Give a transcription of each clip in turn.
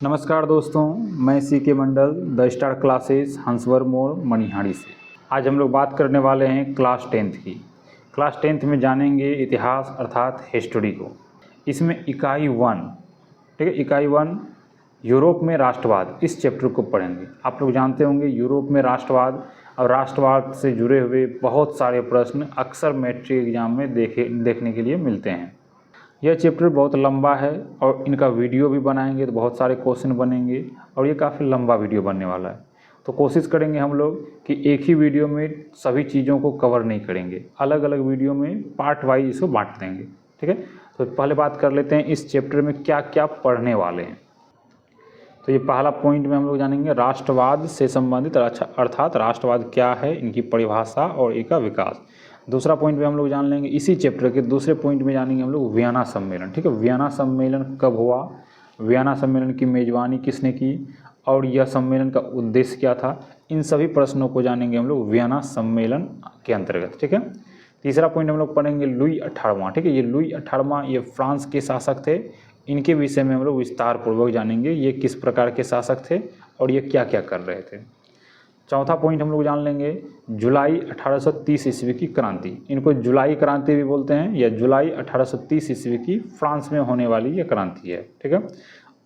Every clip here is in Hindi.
नमस्कार दोस्तों, मैं C K Mandal the Star Classes Hanswar मोड़ मनिहारी से। आज हम लोग बात करने वाले हैं क्लास 10th की। क्लास 10th में जानेंगे इतिहास अर्थात हिस्ट्री को। इसमें इकाई 1, ठीक है, इकाई 1 यूरोप में राष्ट्रवाद, इस चैप्टर को पढ़ेंगे। आप लोग जानते होंगे यूरोप में राष्ट्रवाद और राष्ट्रवाद से जुड़े हुए बहुत सारे प्रश्न अक्सर मैट्रिक एग्जाम में देखने के लिए मिलते हैं। यह चैप्टर बहुत लंबा है और इनका वीडियो भी बनाएंगे तो बहुत सारे क्वेश्चन बनेंगे और ये काफ़ी लंबा वीडियो बनने वाला है। तो कोशिश करेंगे हम लोग कि एक ही वीडियो में सभी चीज़ों को कवर नहीं करेंगे, अलग अलग वीडियो में पार्ट वाइज इसको बांट देंगे, ठीक है। तो पहले बात कर लेते हैं इस चैप्टर में क्या क्या पढ़ने वाले हैं। तो ये पहला पॉइंट में हम लोग जानेंगे राष्ट्रवाद से संबंधित अर्थात राष्ट्रवाद क्या है, इनकी परिभाषा और इनका विकास। दूसरा पॉइंट में हम लोग जान लेंगे इसी चैप्टर के दूसरे पॉइंट में जानेंगे हम लोग वियना सम्मेलन, ठीक है। वियना सम्मेलन कब हुआ, वियना सम्मेलन की मेजबानी किसने की और यह सम्मेलन का उद्देश्य क्या था, इन सभी प्रश्नों को जानेंगे हम लोग वियना सम्मेलन के अंतर्गत, ठीक है। तीसरा पॉइंट हम लोग पढ़ेंगे लुई 18वां, ठीक है। ये लुई 18वां ये फ्रांस के शासक थे, इनके विषय में हम लोग विस्तार पूर्वक जानेंगे ये किस प्रकार के शासक थे और ये क्या क्या कर रहे थे। चौथा पॉइंट हम लोग जान लेंगे जुलाई 1830 ईस्वी की क्रांति, इनको जुलाई क्रांति भी बोलते हैं, या जुलाई 1830 ईस्वी की फ्रांस में होने वाली ये क्रांति है, ठीक है।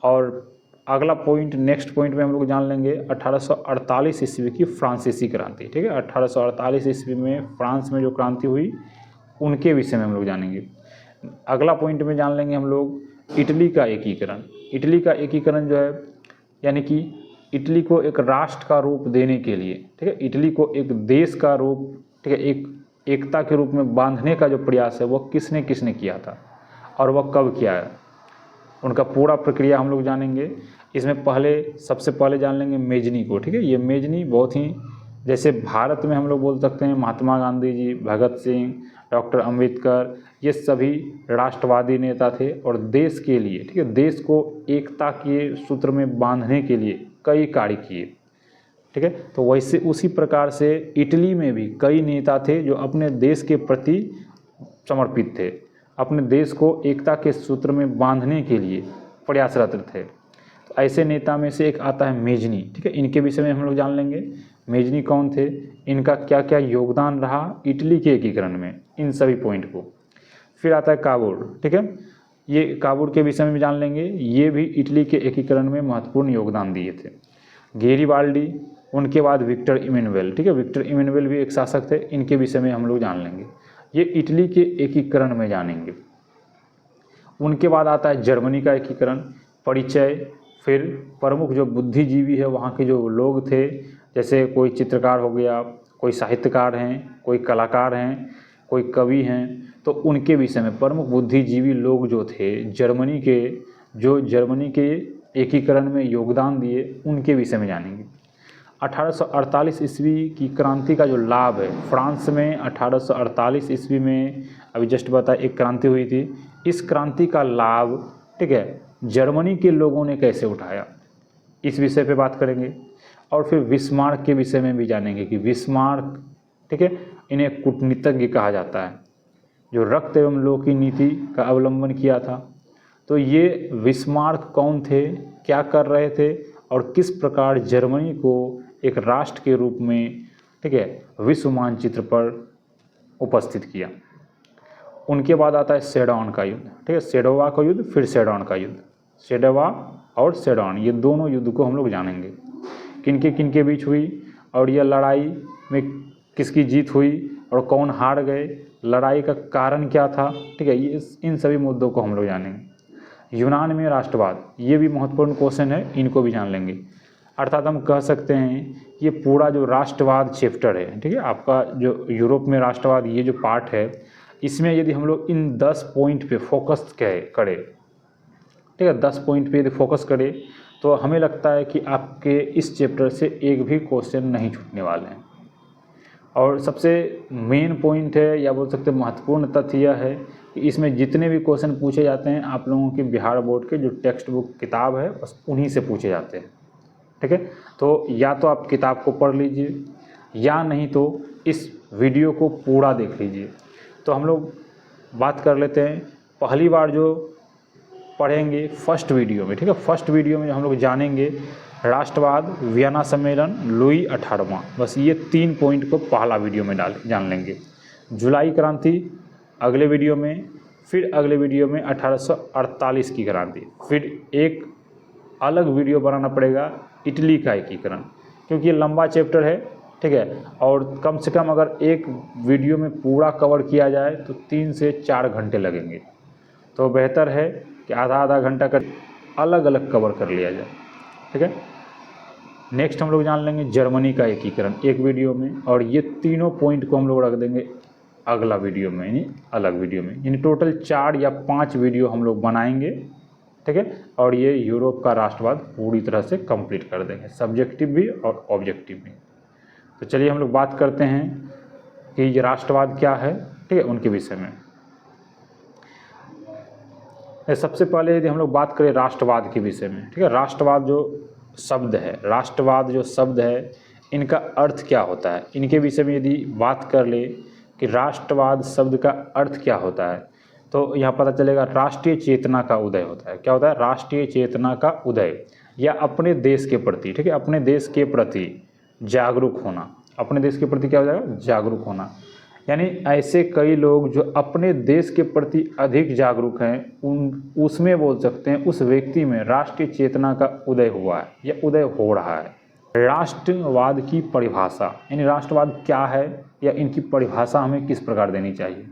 और अगला पॉइंट नेक्स्ट पॉइंट में हम लोग जान लेंगे 1848 ईस्वी की फ्रांसीसी क्रांति, ठीक है। 1848 ईस्वी में फ्रांस में जो क्रांति हुई उनके विषय में हम लोग जानेंगे। अगला पॉइंट में जान लेंगे हम लोग इटली का एकीकरण। इटली का एकीकरण जो है यानी कि इटली को एक राष्ट्र का रूप देने के लिए, ठीक है, इटली को एक देश का रूप, ठीक है, एक एकता के रूप में बांधने का जो प्रयास है वो किसने किसने किया था और वह कब किया है, उनका पूरा प्रक्रिया हम लोग जानेंगे। इसमें पहले सबसे पहले जान लेंगे मेजनी को, ठीक है। ये मेजनी बहुत ही, जैसे भारत में हम लोग बोल सकते हैं महात्मा गांधी जी, भगत सिंह, डॉक्टर अंबेडकर, ये सभी राष्ट्रवादी नेता थे और देश के लिए, ठीक है, देश को एकता के सूत्र में बांधने के लिए कई कार्य किए, ठीक है। तो वैसे उसी प्रकार से इटली में भी कई नेता थे जो अपने देश के प्रति समर्पित थे, अपने देश को एकता के सूत्र में बांधने के लिए प्रयासरत थे। तो ऐसे नेता में से एक आता है मेजनी, ठीक है। इनके विषय में हम लोग जान लेंगे मेजनी कौन थे, इनका क्या क्या योगदान रहा इटली के एकीकरण में, इन सभी पॉइंट को। फिर आता है काबुल, ठीक है, ये काबुल के विषय में जान लेंगे, ये भी इटली के एकीकरण में महत्वपूर्ण योगदान दिए थे। गेरिबाल्डी, उनके बाद विक्टर इमैनुअल, ठीक है, विक्टर इमैनुअल भी एक शासक थे, इनके विषय में हम लोग जान लेंगे, ये इटली के एकीकरण में जानेंगे। उनके बाद आता है जर्मनी का एकीकरण, परिचय, फिर प्रमुख जो बुद्धिजीवी है वहाँ के जो लोग थे, जैसे कोई चित्रकार हो गया, कोई साहित्यकार हैं, कोई कलाकार हैं, कोई कवि हैं, तो उनके विषय में प्रमुख बुद्धिजीवी लोग जो थे जर्मनी के, जो जर्मनी के एकीकरण में योगदान दिए, उनके विषय में जानेंगे। 1848 ईस्वी की क्रांति का जो लाभ है, फ्रांस में 1848 ईस्वी में अभी जस्ट बताया एक क्रांति हुई थी, इस क्रांति का लाभ, ठीक है, जर्मनी के लोगों ने कैसे उठाया, इस विषय पे बात करेंगे। और फिर बिस्मार्क के विषय में भी जानेंगे कि बिस्मार्क, ठीक है, इन्हें कूटनीतिज्ञ कहा जाता है, जो रक्त एवं लोह की नीति का अवलंबन किया था। तो ये बिस्मार्क कौन थे, क्या कर रहे थे और किस प्रकार जर्मनी को एक राष्ट्र के रूप में, ठीक है, विश्व मानचित्र पर उपस्थित किया। उनके बाद आता है सेडॉन का युद्ध, ठीक है, सेडोवा का युद्ध, फिर सेडॉन का युद्ध। सेडोवा और सेडॉन ये दोनों युद्ध को हम लोग जानेंगे, किन के बीच हुई और यह लड़ाई में किसकी जीत हुई और कौन हार गए, लड़ाई का कारण क्या था, ठीक है, ये इन सभी मुद्दों को हम लोग जानेंगे। यूनान में राष्ट्रवाद, ये भी महत्वपूर्ण क्वेश्चन है, इनको भी जान लेंगे। अर्थात हम कह सकते हैं ये पूरा जो राष्ट्रवाद चैप्टर है, ठीक है, आपका जो यूरोप में राष्ट्रवाद ये जो पार्ट है, इसमें यदि हम लोग इन 10 पॉइंट पे फोकस करें, ठीक है, 10 पॉइंट पे यदि फोकस करें तो हमें लगता है कि आपके इस चैप्टर से एक भी क्वेश्चन नहीं छूटने वाले हैं। और सबसे मेन पॉइंट है या बोल सकते हैं महत्वपूर्ण तथ्य यह है कि इसमें जितने भी क्वेश्चन पूछे जाते हैं आप लोगों के बिहार बोर्ड के जो टेक्स्ट बुक किताब है बस उन्हीं से पूछे जाते हैं, ठीक है। तो या तो आप किताब को पढ़ लीजिए या नहीं तो इस वीडियो को पूरा देख लीजिए। तो हम लोग बात कर लेते हैं, पहली बार जो पढ़ेंगे फर्स्ट वीडियो में, ठीक है। फर्स्ट वीडियो में हम लोग जानेंगे राष्ट्रवाद, वियना सम्मेलन, लुई 18वां, बस ये 3 पॉइंट को पहला वीडियो में जान लेंगे। जुलाई क्रांति अगले वीडियो में, फिर अगले वीडियो में 1848 की क्रांति, फिर एक अलग वीडियो बनाना पड़ेगा इटली का एकीकरण, क्योंकि ये लंबा चैप्टर है, ठीक है। और कम से कम अगर एक वीडियो में पूरा कवर किया जाए तो 3 से 4 घंटे लगेंगे, तो बेहतर है कि आधा आधा घंटा कर अलग अलग कवर कर लिया जाए, ठीक है। नेक्स्ट हम लोग जान लेंगे जर्मनी का एकीकरण एक वीडियो में, और ये तीनों पॉइंट को हम लोग रख देंगे अगला वीडियो में, यानी अलग वीडियो में, यानी टोटल 4 या 5 वीडियो हम लोग बनाएंगे, ठीक है। और ये यूरोप का राष्ट्रवाद पूरी तरह से कंप्लीट कर देंगे, सब्जेक्टिव भी और ऑब्जेक्टिव भी। तो चलिए हम लोग बात करते हैं कि ये राष्ट्रवाद क्या है, ठीक है, उनके विषय में। सबसे पहले यदि हम लोग बात करें राष्ट्रवाद के विषय में, ठीक है, राष्ट्रवाद जो शब्द है, इनका अर्थ क्या होता है, इनके विषय में यदि बात कर ले कि राष्ट्रवाद शब्द का अर्थ क्या होता है, तो यहाँ पता चलेगा राष्ट्रीय चेतना का उदय होता है। क्या होता है? राष्ट्रीय चेतना का उदय, या अपने देश के प्रति, ठीक है, अपने देश के प्रति जागरूक होना। अपने देश के प्रति क्या हो जाएगा? जागरूक होना। यानी ऐसे कई लोग जो अपने देश के प्रति अधिक जागरूक हैं, उसमें बोल सकते हैं उस व्यक्ति में राष्ट्रीय चेतना का उदय हुआ है या उदय हो रहा है। राष्ट्रवाद की परिभाषा, यानी राष्ट्रवाद क्या है या इनकी परिभाषा हमें किस प्रकार देनी चाहिए,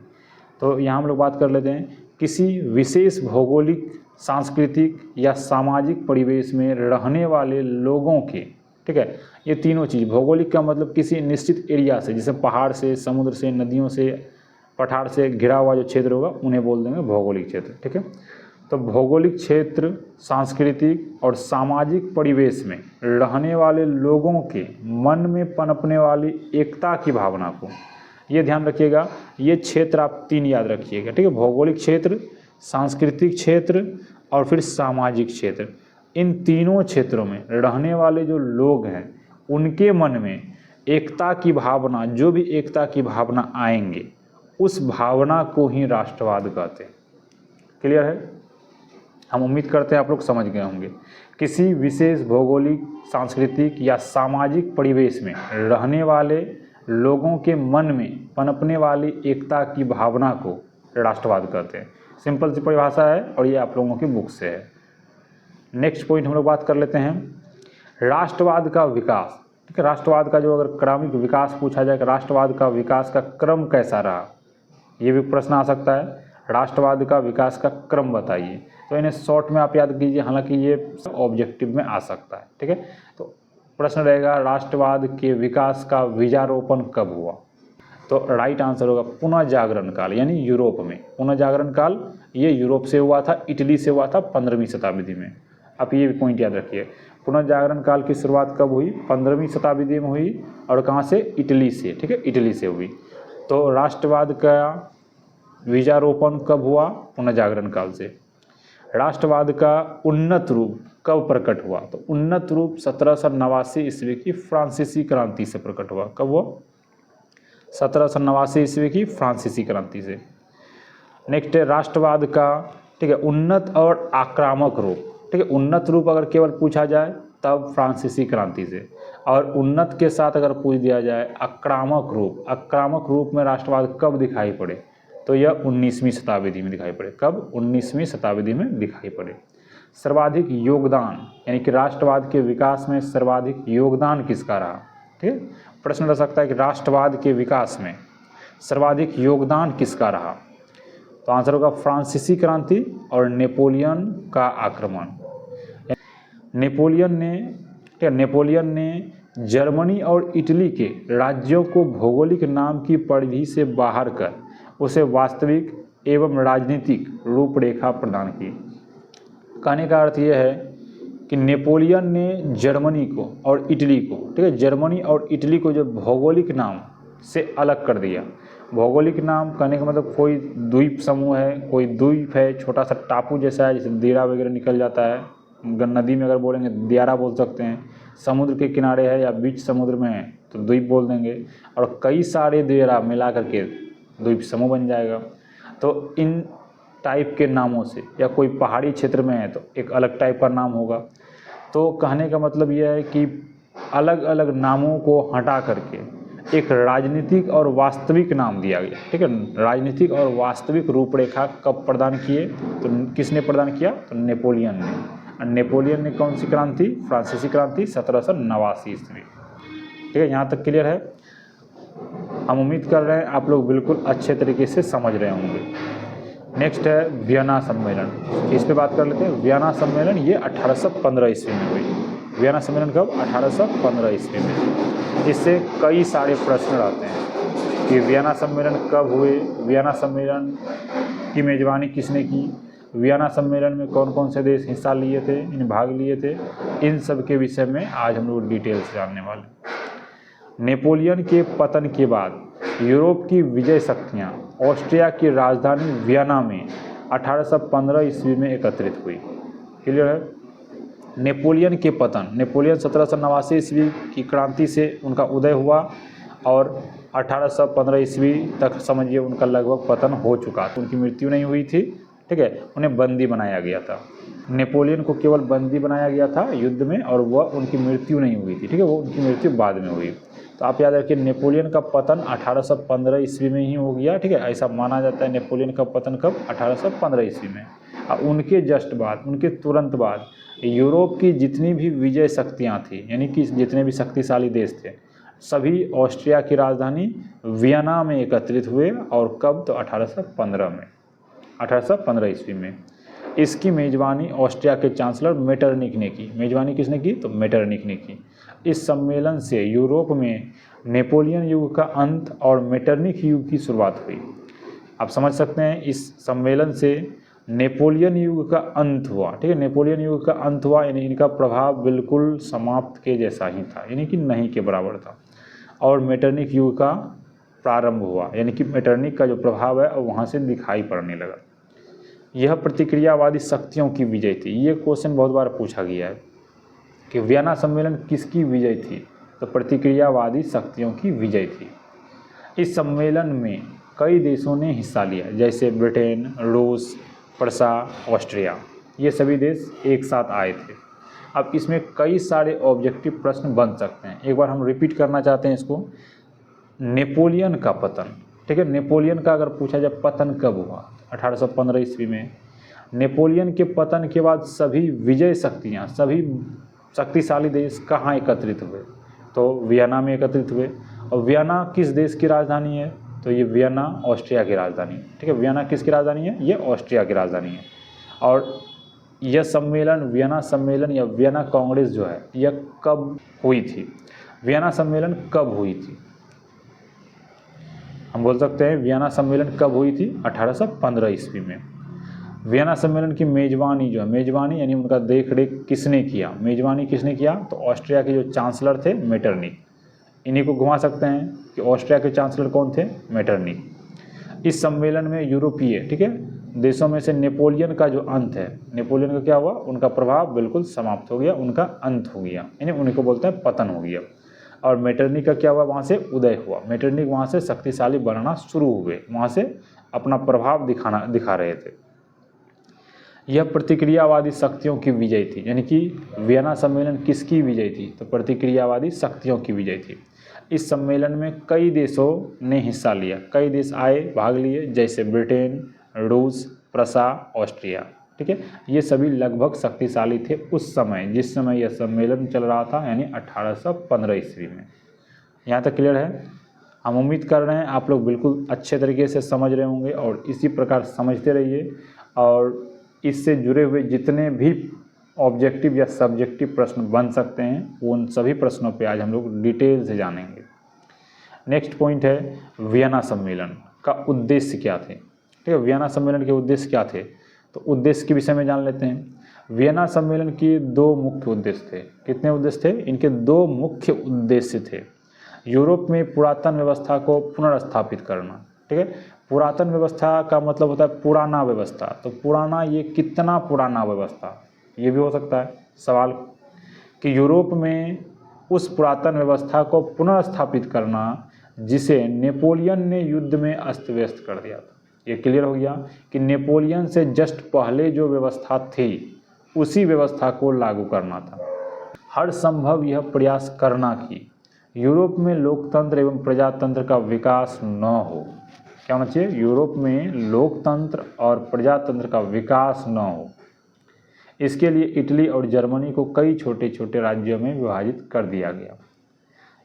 तो यहाँ हम लोग बात कर लेते हैं। किसी विशेष भौगोलिक, सांस्कृतिक या सामाजिक परिवेश में रहने वाले लोगों के, ठीक है, ये तीनों चीज़, भौगोलिक का मतलब किसी निश्चित एरिया से, जैसे पहाड़ से, समुद्र से, नदियों से, पठार से घिरा हुआ जो क्षेत्र होगा उन्हें बोल देंगे भौगोलिक क्षेत्र, ठीक है। तो भौगोलिक क्षेत्र, सांस्कृतिक और सामाजिक परिवेश में रहने वाले लोगों के मन में पनपने वाली एकता की भावना को, ये ध्यान रखिएगा, ये क्षेत्र आप 3 याद रखिएगा, ठीक है। भौगोलिक क्षेत्र, सांस्कृतिक क्षेत्र और फिर सामाजिक क्षेत्र। इन तीनों क्षेत्रों में रहने वाले जो लोग हैं उनके मन में एकता की भावना, जो भी एकता की भावना आएंगे उस भावना को ही राष्ट्रवाद कहते हैं। क्लियर है? हम उम्मीद करते हैं आप लोग समझ गए होंगे। किसी विशेष भौगोलिक, सांस्कृतिक या सामाजिक परिवेश में रहने वाले लोगों के मन में पनपने वाली एकता की भावना को राष्ट्रवाद कहते हैं। सिंपल सी परिभाषा है और ये आप लोगों की बुक से है। नेक्स्ट पॉइंट हम लोग बात कर लेते हैं राष्ट्रवाद का विकास, ठीक है। राष्ट्रवाद का जो अगर क्रमिक विकास पूछा जाए कि राष्ट्रवाद का विकास का क्रम कैसा रहा, ये भी प्रश्न आ सकता है। राष्ट्रवाद का विकास का क्रम बताइए, तो इन्हें शॉर्ट में आप याद कीजिए, हालांकि ये ऑब्जेक्टिव में आ सकता है, ठीक है। तो प्रश्न रहेगा राष्ट्रवाद के विकास का बीजारोपण कब हुआ, तो राइट आंसर होगा पुनः जागरण काल, यानी यूरोप में। पुनः जागरण काल ये यूरोप से हुआ था, इटली से हुआ था 15वीं शताब्दी में। आप ये पॉइंट याद रखिए, पुनः जागरण काल की शुरुआत कब हुई? 15वीं शताब्दी में हुई, और कहाँ से? इटली से, ठीक है, इटली से हुई। तो राष्ट्रवाद का बीजारोपण कब हुआ? पुनः जागरण काल से। राष्ट्रवाद का उन्नत रूप कब प्रकट हुआ, तो उन्नत रूप 1789 ईस्वी की फ्रांसीसी क्रांति से प्रकट हुआ। कब हुआ? 1789 ईस्वी की फ्रांसीसी क्रांति से। नेक्स्ट है राष्ट्रवाद का, ठीक है, उन्नत और आक्रामक रूप, ठीक है। उन्नत रूप अगर केवल पूछा जाए तब फ्रांसीसी क्रांति से, और उन्नत के साथ अगर पूछ दिया जाए आक्रामक रूप, आक्रामक रूप में राष्ट्रवाद कब दिखाई पड़े, तो यह 19वीं शताब्दी में दिखाई पड़े। कब? 19वीं शताब्दी में दिखाई पड़े। सर्वाधिक योगदान, यानी कि राष्ट्रवाद के विकास में सर्वाधिक योगदान किसका रहा, ठीक है। प्रश्न रह सकता है कि राष्ट्रवाद के विकास में सर्वाधिक योगदान किसका रहा, तो आंसर होगा फ्रांसीसी क्रांति और नेपोलियन का आक्रमण। नेपोलियन ने जर्मनी और इटली के राज्यों को भौगोलिक नाम की परिधि से बाहर कर उसे वास्तविक एवं राजनीतिक रूपरेखा प्रदान की। कहने का अर्थ यह है कि नेपोलियन ने जर्मनी को और इटली को, ठीक है, जर्मनी और इटली को जो भौगोलिक नाम से अलग कर दिया। भौगोलिक नाम कहने का मतलब कोई द्वीप समूह है, कोई द्वीप है, छोटा सा टापू जैसा है, जैसे दियारा वगैरह निकल जाता है, नदी में अगर बोलेंगे दियारा बोल सकते हैं, समुद्र के किनारे है या बीच समुद्र में है तो द्वीप बोल देंगे, और कई सारे दियारा मिला करके द्वीप समूह बन जाएगा। तो इन टाइप के नामों से, या कोई पहाड़ी क्षेत्र में है तो एक अलग टाइप का नाम होगा। तो कहने का मतलब यह है कि अलग अलग नामों को हटा करके एक राजनीतिक और वास्तविक नाम दिया गया, ठीक है। राजनीतिक और वास्तविक रूपरेखा कब प्रदान किए, तो किसने प्रदान किया, तो नेपोलियन ने। और नेपोलियन ने कौन सी क्रांति, फ्रांसीसी क्रांति 1789 ईस्वी, ठीक है। यहाँ तक क्लियर है। हम उम्मीद कर रहे हैं आप लोग बिल्कुल अच्छे तरीके से समझ रहे होंगे। नेक्स्ट है वियना सम्मेलन, इस पे बात कर लेते हैं। वियना सम्मेलन ये 1815 ईस्वी में हुई। वियना सम्मेलन कब, 1815 ईस्वी में। इससे कई सारे प्रश्न आते हैं कि वियना सम्मेलन कब हुए, वियना सम्मेलन की मेजबानी किसने की, वियना सम्मेलन में कौन कौन से देश हिस्सा लिए थे, भाग लिए थे, इन सब के विषय में आज हम लोग डिटेल से जानने वाले हैं। नेपोलियन के पतन के बाद यूरोप की विजय शक्तियाँ ऑस्ट्रिया की राजधानी वियना में 1815 ईस्वी में एकत्रित हुई। क्लियर है। नेपोलियन के पतन, नेपोलियन 1789 ईस्वी की क्रांति से उनका उदय हुआ और 1815 ईस्वी तक समझिए उनका लगभग पतन हो चुका। तो उनकी मृत्यु नहीं हुई थी, ठीक है, उन्हें बंदी बनाया गया था। नेपोलियन को केवल बंदी बनाया गया था युद्ध में, और वह उनकी मृत्यु नहीं हुई थी, ठीक है, वो उनकी मृत्यु बाद में हुई। तो आप याद रखिए नेपोलियन का पतन 1815 ईस्वी में ही हो गया, ठीक है, ऐसा माना जाता है। नेपोलियन का पतन कब, 1815 ईस्वी में। और उनके जस्ट बाद, उनके तुरंत बाद यूरोप की जितनी भी विजय शक्तियाँ थी, यानी कि जितने भी शक्तिशाली देश थे, सभी ऑस्ट्रिया की राजधानी वियना में एकत्रित हुए। और कब, तो 1815 में, 1815 ईस्वी में। इसकी मेजबानी ऑस्ट्रिया के चांसलर मेटरनिक ने की। मेजबानी किसने की, तो मेटरनिक ने की। इस सम्मेलन से यूरोप में नेपोलियन युग का अंत और मेटरनिक युग की शुरुआत हुई। आप समझ सकते हैं इस सम्मेलन से नेपोलियन युग का अंत हुआ, ठीक है। नेपोलियन युग का अंत हुआ यानी इनका प्रभाव बिल्कुल समाप्त के जैसा ही था, यानी कि नहीं के बराबर था। और मेटरनिक युग का प्रारंभ हुआ, यानी कि मेटरनिक का जो प्रभाव है वहाँ से दिखाई पड़ने लगा। यह प्रतिक्रियावादी शक्तियों की विजय थी। ये क्वेश्चन बहुत बार पूछा गया है कि वियना सम्मेलन किसकी विजय थी, तो प्रतिक्रियावादी शक्तियों की विजय थी। इस सम्मेलन में कई देशों ने हिस्सा लिया, जैसे ब्रिटेन, रूस, प्रसा, ऑस्ट्रिया, ये सभी देश एक साथ आए थे। अब इसमें कई सारे ऑब्जेक्टिव प्रश्न बन सकते हैं। एक बार हम रिपीट करना चाहते हैं इसको। नेपोलियन का पतन, ठीक है, नेपोलियन का अगर पूछा जाए पतन कब हुआ, 1815 ईस्वी में। नेपोलियन के पतन के बाद सभी विजय शक्तियाँ, सभी शक्तिशाली देश कहाँ एकत्रित हुए, तो वियना में एकत्रित हुए। और वियना किस देश की राजधानी है, तो ये वियना ऑस्ट्रिया की राजधानी है, ठीक है। वियना किसकी राजधानी है, ये ऑस्ट्रिया की राजधानी है। और यह सम्मेलन, वियना सम्मेलन या वियना कांग्रेस जो है, यह कब हुई थी, वियना सम्मेलन कब हुई थी, हम बोल सकते हैं वियना सम्मेलन कब हुई थी, 1815 ईस्वी में। वियना सम्मेलन की मेजबानी जो है, मेजबानी यानी उनका देख रेख किसने किया, मेजबानी किसने किया, तो ऑस्ट्रिया के जो चांसलर थे मेटरनिक। इन्हीं को घुमा सकते हैं कि ऑस्ट्रिया के चांसलर कौन थे, मेटरनिक। इस सम्मेलन में यूरोपीय, ठीक है, देशों में से नेपोलियन का जो अंत है, नेपोलियन का क्या हुआ, उनका प्रभाव बिल्कुल समाप्त हो गया, उनका अंत हो गया, यानी उन्हीं को बोलते हैं पतन हो गया। और मेटरनिक का क्या हुआ, वहाँ से उदय हुआ। मेटरनिक वहाँ से शक्तिशाली बनना शुरू हुए, वहाँ से अपना प्रभाव दिखा रहे थे। यह प्रतिक्रियावादी शक्तियों की विजय थी, यानी कि वियना सम्मेलन किसकी विजय थी, तो प्रतिक्रियावादी शक्तियों की विजय थी। इस सम्मेलन में कई देशों ने हिस्सा लिया, कई देश आए, भाग लिए, जैसे ब्रिटेन, रूस, प्रसा, ऑस्ट्रिया, ठीक है। ये सभी लगभग शक्तिशाली थे उस समय, जिस समय यह सम्मेलन चल रहा था, यानी 1815 ईस्वी में। यहाँ तक क्लियर है। हम उम्मीद कर रहे हैं आप लोग बिल्कुल अच्छे तरीके से समझ रहे होंगे, और इसी प्रकार समझते रहिए। और इससे जुड़े हुए जितने भी ऑब्जेक्टिव या सब्जेक्टिव प्रश्न बन सकते हैं, उन सभी प्रश्नों पे आज हम लोग डिटेल से जानेंगे। नेक्स्ट पॉइंट है वियना सम्मेलन का उद्देश्य क्या थे, ठीक है। वियना सम्मेलन के उद्देश्य क्या थे, तो उद्देश्य के विषय में जान लेते हैं। वियना सम्मेलन के दो मुख्य उद्देश्य थे। कितने उद्देश्य थे, इनके दो मुख्य उद्देश्य थे। यूरोप में पुरातन व्यवस्था को पुनर्स्थापित करना, ठीक है। पुरातन व्यवस्था का मतलब होता है पुराना व्यवस्था। तो पुराना, ये कितना पुराना व्यवस्था, ये भी हो सकता है सवाल, कि यूरोप में उस पुरातन व्यवस्था को पुनर्स्थापित करना जिसे नेपोलियन ने युद्ध में अस्त व्यस्त कर दिया था। ये क्लियर हो गया कि नेपोलियन से जस्ट पहले जो व्यवस्था थी उसी व्यवस्था को लागू करना था। हर संभव यह प्रयास करना कि यूरोप में लोकतंत्र एवं प्रजातंत्र का विकास न हो। क्या होना चाहिए? यूरोप में लोकतंत्र और प्रजातंत्र का विकास न हो। इसके लिए इटली और जर्मनी को कई छोटे छोटे राज्यों में विभाजित कर दिया गया।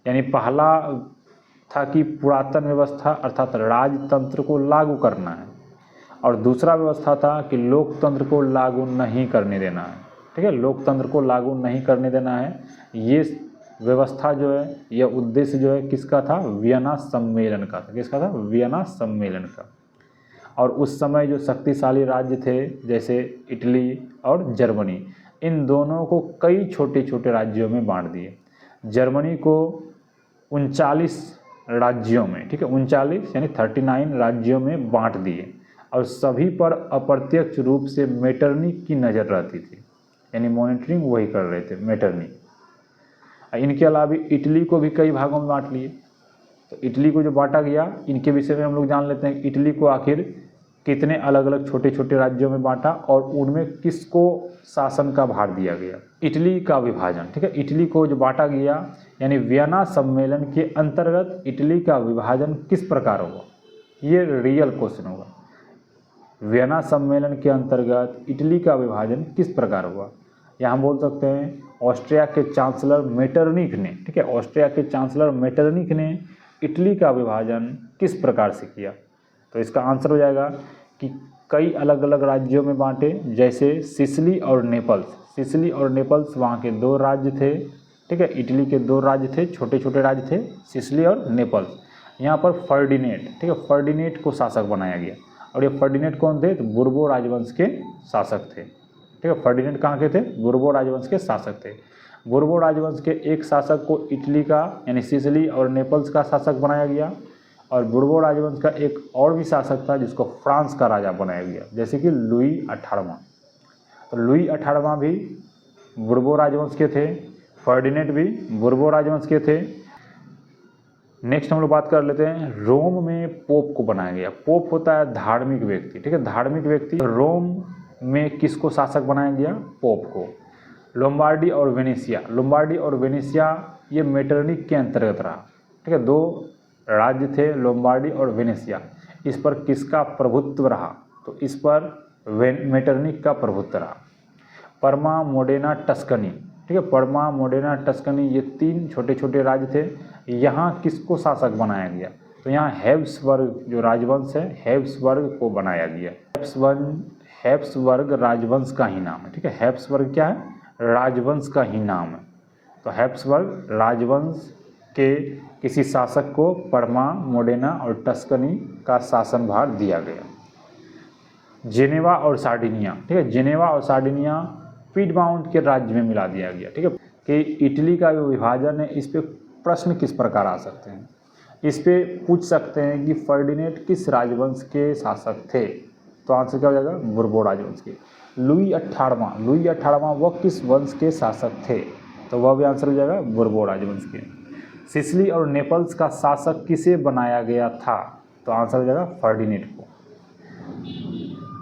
यानी पहला था कि पुरातन व्यवस्था अर्थात राजतंत्र को लागू करना है, और दूसरा व्यवस्था था कि लोकतंत्र को लागू नहीं करने देना है। ठीक है, लोकतंत्र को लागू नहीं करने देना है। ये व्यवस्था जो है, यह उद्देश्य जो है किसका था? वियना सम्मेलन का था। किसका था? वियना सम्मेलन का। और उस समय जो शक्तिशाली राज्य थे जैसे इटली और जर्मनी, इन दोनों को कई छोटे छोटे राज्यों में बांट दिए। जर्मनी को 39 राज्यों में, ठीक है, 39 यानी 39 राज्यों में बांट दिए, और सभी पर अप्रत्यक्ष रूप से मेटरनिक की नज़र रहती थी। यानी मॉनिटरिंग वही कर रहे थे, मेटरनिक। इनके अलावा इटली को भी कई भागों में बांट लिए। तो इटली को जो बांटा गया, इनके विषय में हम लोग जान लेते हैं। इटली को आखिर कितने अलग अलग छोटे छोटे राज्यों में बांटा और उनमें किसको शासन का भार दिया गया। इटली का विभाजन, ठीक है, इटली को जो बांटा गया, यानी वियना सम्मेलन के अंतर्गत इटली का विभाजन किस प्रकार होगा, ये रियल क्वेश्चन होगा। वियना सम्मेलन के अंतर्गत इटली का विभाजन किस प्रकार हुआ? यहाँ बोल सकते हैं ऑस्ट्रिया के चांसलर मेटरनिक ने, ठीक है, ऑस्ट्रिया के चांसलर मेटरनिक ने इटली का विभाजन किस प्रकार से किया? तो इसका आंसर हो जाएगा कि कई अलग अलग राज्यों में बांटे, जैसे सिसिली और नेपल्स। सिसिली और नेपल्स वहाँ के 2 राज्य थे, ठीक है, इटली के 2 राज्य थे, छोटे छोटे राज्य थे, सिसिली और नेपल्स। यहाँ पर फर्डिनेट, ठीक है, फर्डिनेट को शासक बनाया गया। और ये फर्डिनेट कौन थे? तो बुर्बो राजवंश के शासक थे। ठीक है, फर्डिनेट कहाँ के थे? बुर्बो राजवंश के शासक थे। बुर्बो राजवंश के एक शासक को इटली का यानी सिसिली और नेपल्स का शासक बनाया गया, और बुर्बो राजवंश का एक और भी शासक था जिसको फ्रांस का राजा बनाया गया, जैसे कि लुई 18वां। तो लुई 18वां भी बुर्बो राजवंश के थे, फर्डिनेट भी बुर्बो राजवंश के थे। नेक्स्ट हम लोग बात कर लेते हैं, रोम में पोप को बनाया गया। पोप होता है धार्मिक व्यक्ति, ठीक है, धार्मिक व्यक्ति। रोम में किसको शासक बनाया गया? पोप को। लोम्बार्डी और वेनेशिया, लोम्बार्डी और वेनेशिया ये मेटरनिक के अंतर्गत रहा, ठीक है, 2 राज्य थे, लोम्बार्डी और वेनेशिया। इस पर किसका प्रभुत्व रहा? तो इस पर मेटरनिक का प्रभुत्व रहा। पर्मा, मोडेना, टस्कनी, ठीक है, पर्मा, मोडेना, टस्कनी ये 3 छोटे छोटे राज्य थे। यहाँ किसको शासक बनाया गया? तो यहाँ हैब्सबर्ग जो राजवंश है, हैब्सबर्ग को बनाया गया। हैब्सबर्ग राजवंश का ही नाम है, ठीक है, हैब्सबर्ग क्या है? राजवंश का ही नाम है। तो हैब्सबर्ग राजवंश के किसी शासक को पर्मा, मोडेना और टस्कनी का शासन भार दिया गया। जेनेवा और सार्डिनिया, ठीक है, जेनेवा और सार्डिनिया पीडमाउंट के राज्य में मिला दिया गया, ठीक है। कि इटली का जो विभाजन है, इस पे प्रश्न किस प्रकार आ सकते हैं? इस पे पूछ सकते हैं कि फर्डिनेट किस राजवंश के शासक थे? तो आंसर क्या हो जाएगा? बुर्बो राजवंश के। लुई 18वां वह किस वंश के शासक थे? तो वह भी आंसर हो जाएगा बुर्बो राजवंश के। सिसिली और नेपल्स का शासक किसे बनाया गया था? तो आंसर हो जाएगा फर्डिनेट को।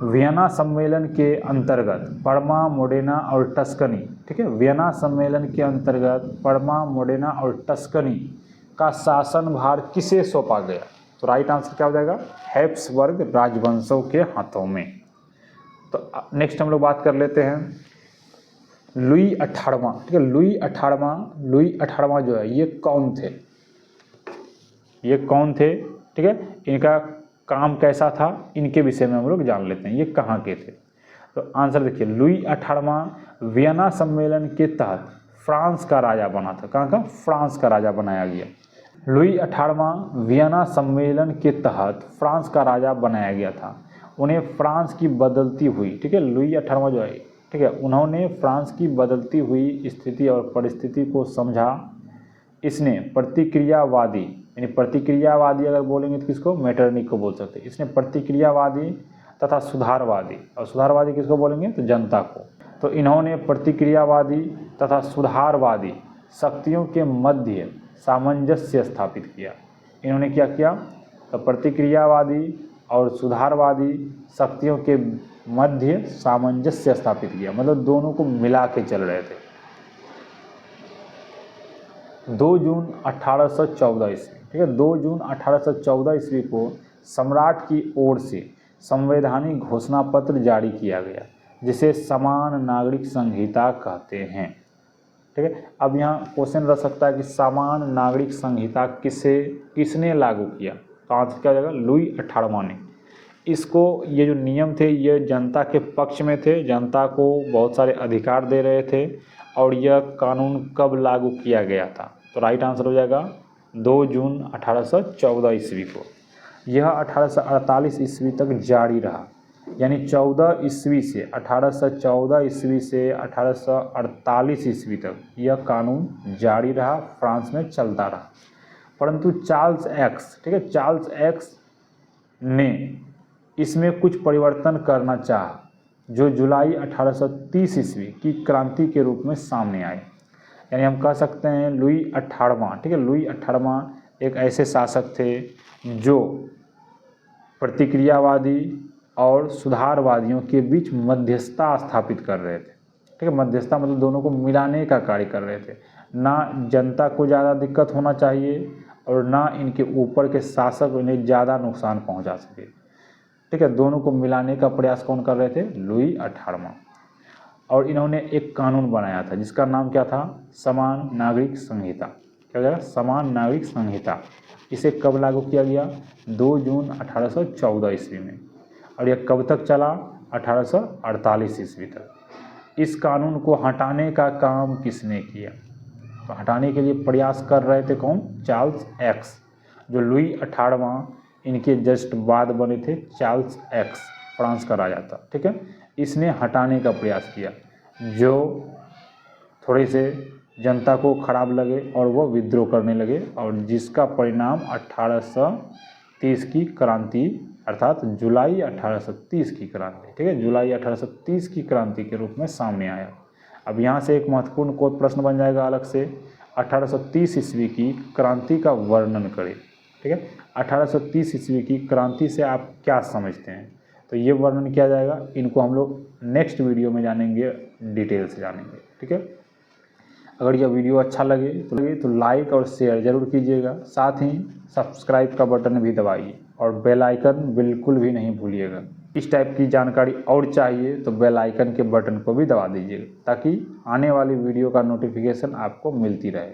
वियना सम्मेलन के अंतर्गत पर्मा, मोडेना और टस्कनी, ठीक है, वियना सम्मेलन के अंतर्गत पर्मा, मोडेना और टस्कनी का शासन भार किसे सौंपा गया? तो राइट आंसर क्या हो जाएगा? हैब्सबर्ग राजवंशों के हाथों में। तो नेक्स्ट हम लोग बात कर लेते हैं लुई 18वां, ठीक है, लुई 18वां जो है ये कौन थे? ये कौन थे, ठीक है, इनका काम कैसा था, इनके विषय में हम लोग जान लेते हैं। ये कहाँ के थे? तो आंसर देखिए, लुई 18वां वियना सम्मेलन के तहत फ्रांस का राजा बना था। कहाँ का? फ्रांस का राजा बनाया गया। लुई 18वां वियना सम्मेलन के तहत फ्रांस का राजा बनाया गया था। उन्हें फ्रांस की बदलती हुई, ठीक है, लुई 18वां जो है, ठीक है, उन्होंने फ्रांस की बदलती हुई स्थिति और परिस्थिति को समझा। इसने प्रतिक्रियावादी, यानी प्रतिक्रियावादी अगर बोलेंगे तो किसको? मेटरनिक को बोल सकते हैं। इसने प्रतिक्रियावादी तथा सुधारवादी, और सुधारवादी किसको बोलेंगे? तो जनता को। तो इन्होंने प्रतिक्रियावादी तथा सुधारवादी शक्तियों के मध्य सामंजस्य स्थापित किया। इन्होंने क्या किया? तो प्रतिक्रियावादी और सुधारवादी शक्तियों के मध्य सामंजस्य स्थापित किया, मतलब दोनों को मिला के चल रहे थे। 2 जून 1814 ईस्वी, ठीक है, 2 जून 1814 ईस्वी को सम्राट की ओर से संवैधानिक घोषणा पत्र जारी किया गया, जिसे समान नागरिक संहिता कहते हैं। ठीक है, अब यहाँ क्वेश्चन रह सकता है कि समान नागरिक संहिता किसने लागू किया, तो आंसर क्या जाएगा, लुई 18वां ने। इसको, ये जो नियम थे ये जनता के पक्ष में थे, जनता को बहुत सारे अधिकार दे रहे थे। और यह कानून कब लागू किया गया था, तो राइट आंसर हो जाएगा 2 जून 1814 ईस्वी को। यह 1848 ईस्वी तक जारी रहा, यानी 14 ईस्वी से 1814 ईस्वी से 1848 ईस्वी तक यह कानून जारी रहा, फ्रांस में चलता रहा। परंतु चार्ल्स एक्स, ठीक है, चार्ल्स एक्स ने इसमें कुछ परिवर्तन करना चाहा, जो जुलाई 1830 ईस्वी की क्रांति के रूप में सामने आए। यानी हम कह सकते हैं लुई 18वां, ठीक है, लुई 18वां एक ऐसे शासक थे जो प्रतिक्रियावादी और सुधारवादियों के बीच मध्यस्थता स्थापित कर रहे थे। ठीक है, मध्यस्थता मतलब दोनों को मिलाने का कार्य कर रहे थे, ना जनता को ज़्यादा दिक्कत होना चाहिए और ना इनके ऊपर के शासक इन्हें ज़्यादा नुकसान पहुंचा सके। ठीक है, दोनों को मिलाने का प्रयास कौन कर रहे थे, लुई 18वां। और इन्होंने एक कानून बनाया था जिसका नाम क्या था, समान नागरिक संहिता। क्या हो जाएगा, समान नागरिक संहिता। इसे कब लागू किया गया, 2 जून 1814 ईस्वी में। और यह कब तक चला, 1848 ईस्वी तक। इस कानून को हटाने का काम किसने किया, तो हटाने के लिए प्रयास कर रहे थे कौन, चार्ल्स एक्स, जो लुई 18वां इनके जस्ट बाद बने थे। चार्ल्स एक्स फ्रांस का राजा था। ठीक है, इसने हटाने का प्रयास किया, जो थोड़े से जनता को खराब लगे और वो विद्रोह करने लगे, और जिसका परिणाम 1830 की क्रांति अर्थात जुलाई 1830 की क्रांति, ठीक है, जुलाई 1830 की क्रांति के रूप में सामने आया। अब यहाँ से एक महत्वपूर्ण कोई प्रश्न बन जाएगा अलग से, 1830 ईस्वी की क्रांति का वर्णन करें। ठीक है, 1830 ईस्वी की क्रांति से आप क्या समझते हैं, तो ये वर्णन किया जाएगा। इनको हम लोग नेक्स्ट वीडियो में जानेंगे, डिटेल से जानेंगे। ठीक है, अगर यह वीडियो अच्छा लगे तो लाइक और शेयर जरूर कीजिएगा, साथ ही सब्सक्राइब का बटन भी दबाइए और बेल आइकन बिल्कुल भी नहीं भूलिएगा। इस टाइप की जानकारी और चाहिए तो बेल आइकन के बटन को भी दबा दीजिएगा, ताकि आने वाली वीडियो का नोटिफिकेशन आपको मिलती रहे।